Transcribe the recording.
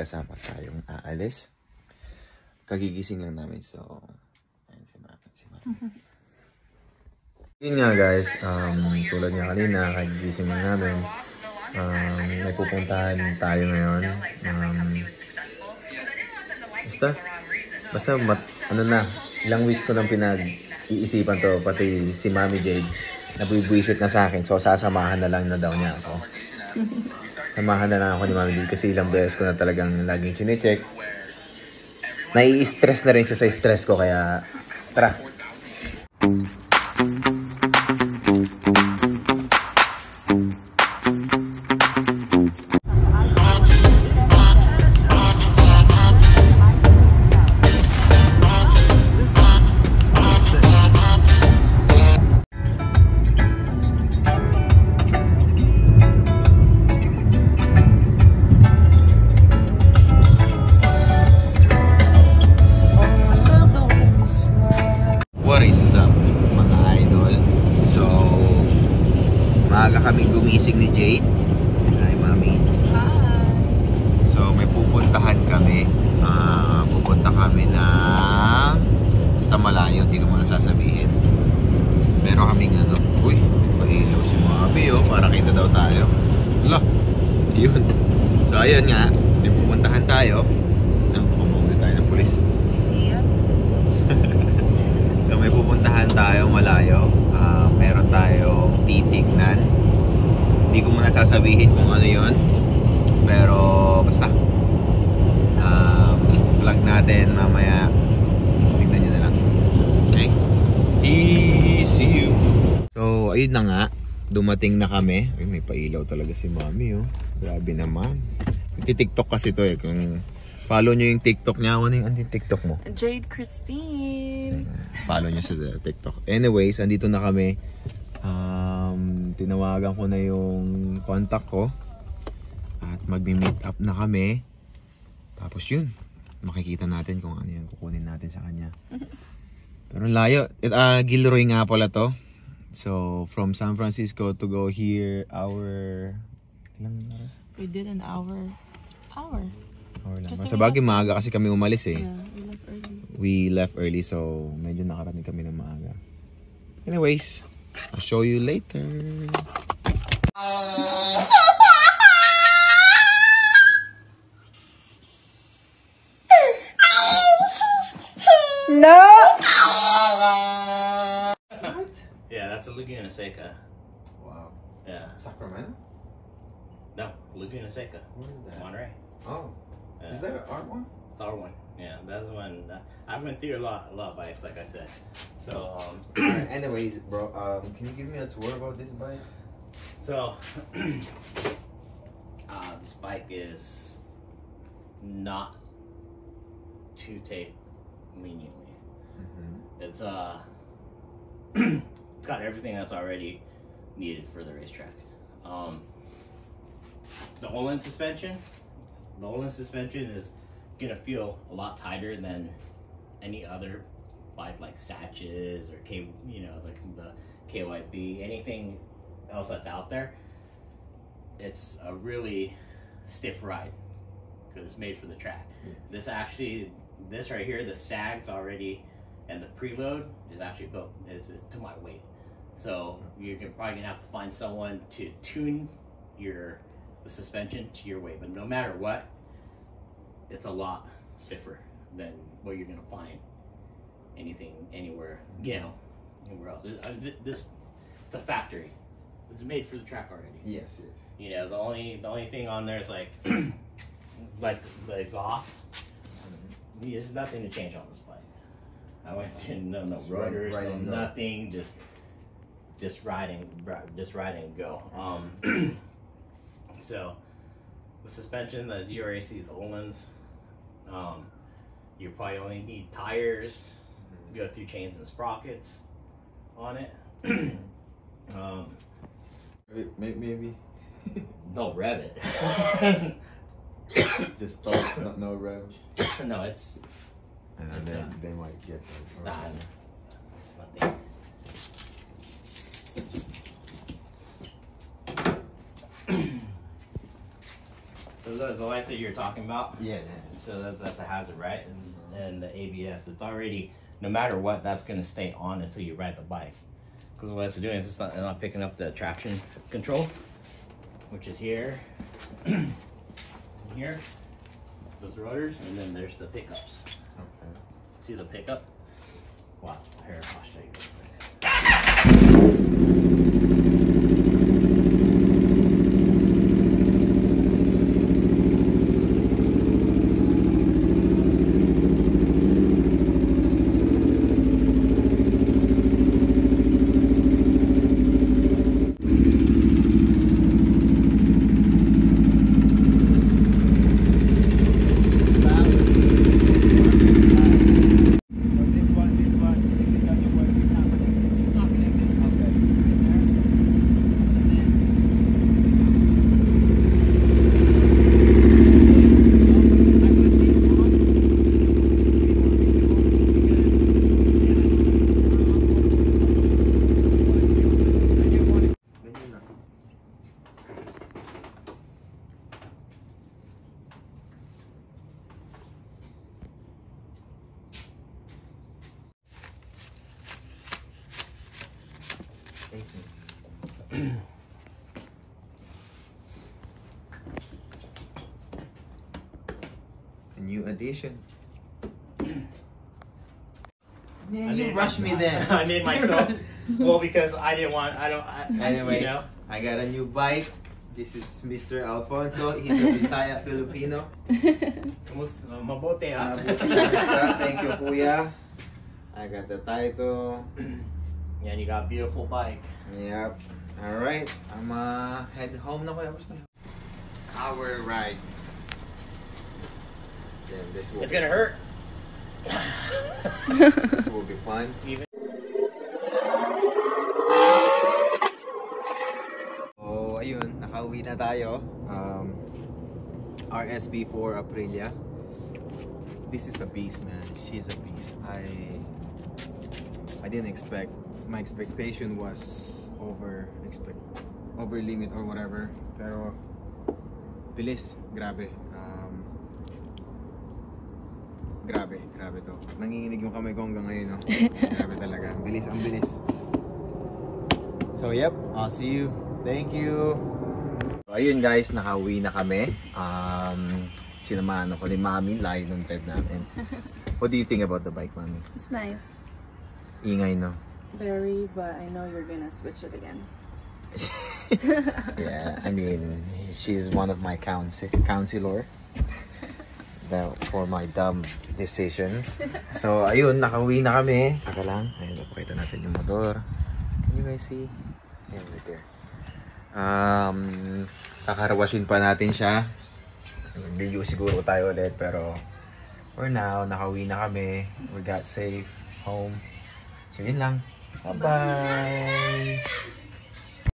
kasama tayong aalis. Kagigising lang namin, so ayun si Mami. Yun nga guys, tulad nga kanina, kagigising lang namin. May pupuntahan tayo ngayon. Basta ano na, ilang weeks ko nang pinag-iisipan to, pati si Mami Jade, nabubwisit na sa akin, so sasamahan na lang na daw niya ako. Samahan na lang ako ni Mami Jade kasi ilang beses ko na talagang laging chine-check. Nai-stress na rin siya sa stress ko, kaya tara! Maaga kaming gumising ni Jade. Hi, Mami. Hi. So, may pupuntahan kami. Pupunta kami na basta malayo, hindi ko muna sasabihin. Meron kaming ano, uy, pahilaw si Mami, oh, para kita daw tayo. Hala, yun. So, ayun nga, may pupuntahan tayo. Baka mahuli tayo ng pulis. Yeah. So, may pupuntahan tayo malayo. Meron tayong titignan. Hindi ko muna sasabihin kung ano yon, pero basta vlog natin mamaya, tignan nyo na lang. Okay, see you. So ayun na nga, dumating na kami. Ay, may pailaw talaga si Mami, oh. Grabe naman. Nagti-tiktok kasi to eh. Kung follow nyo yung TikTok niya, ano yung TikTok mo? Jade Christine. Follow nyo sa TikTok. Anyways, andito na kami. Tinawagan ko na yung contact ko. At magbi-meet up na kami. Tapos yun, makikita natin kung ano yung kukunin natin sa kanya. Pero layo. Gilroy nga pala to. So, from San Francisco to go here, ilang oras? We did an hour lang. Sa bagay, maaga kasi kami umalis eh. Yeah, we left early. We left early, so medyo nakarating kami ng maaga. Anyways, I'll show you later. No! What? Yeah, that's a Laguna Seca. Wow. Yeah. Sacramento? No, Laguna Seca. What is that? Monterey. Oh. Yeah. Is that an art one? It's our one. Yeah, that's one. I've been through a lot of bikes, like I said. So, anyways, bro, can you give me a tour about this bike? so this bike is not to take leniently. It's it's got everything that's already needed for the racetrack. The Olin suspension. The Olin suspension is gonna feel a lot tighter than any other bike like Satches or like the KYB, anything else that's out there. It's a really stiff ride because it's made for the track. This right here, the sags already, and the preload is actually built. It's to my weight, so you're probably gonna have to find someone to tune the suspension to your weight. But no matter what, it's a lot stiffer than what you're gonna find anywhere else. This it's a factory. It's made for the track already. Yes. You know, the only thing on there is like like the exhaust. There's nothing to change on this bike. I went to no rotors, no nothing, just ride and go. So the suspension, the URAC is Olin's. You probably only need tires, go through chains and sprockets on it. Maybe. No, rev it. Just start, no rev. No, it's. And then they might get that. Nah, it's nothing. the lights that you're talking about. Yeah. So that's a hazard, right? And the ABS, it's already, no matter what, that's gonna stay on until you ride the bike. Because what it's doing is it's not picking up the traction control, which is here, and here, those rotors, and then there's the pickups. Okay. See the pickup? Wow, here, I'll show you real quick. A new addition. Man, you rushed me then. I made myself. Well, because I didn't want. Anyways, You know. I got a new bike. This is Mr. Alfonso. He's a Bisaya Filipino. Mabuti, ha? Thank you, Kuya. I got the title. Yeah, and you got a beautiful bike. Yep. Alright. I'm head home na, Kuya. Our ride. Then this will It's gonna hurt. This will be fun. So, ayun, nakauwi na tayo. RSB4 Aprilia. This is a beast, man. She's a beast. I didn't expect. My expectation was over limit or whatever. Pero bilis, grabe. Grabe to. Nanginginig yung kamay ko hanggang ngayon, no? Grabe talaga. Ang bilis. So, yep. I'll see you. Thank you. So, ayun guys, nakauwi na kami. Sinamahan ako ni Mami. Layo nung drive namin. What do you think about the bike, Mami? It's nice. Ingay, no? Very, but I know you're gonna switch it again. Yeah, I mean, she's one of my counselor. For my dumb decisions. So, ayun, nakauwi na kami. Taka lang. Ayun, pakita natin yung motor. Can you guys see? Ayan, right there. Kakarwashin pa natin siya. Video siguro tayo ulit. Pero, for now, nakauwi na kami. We got safe home. So, yun lang. Bye-bye!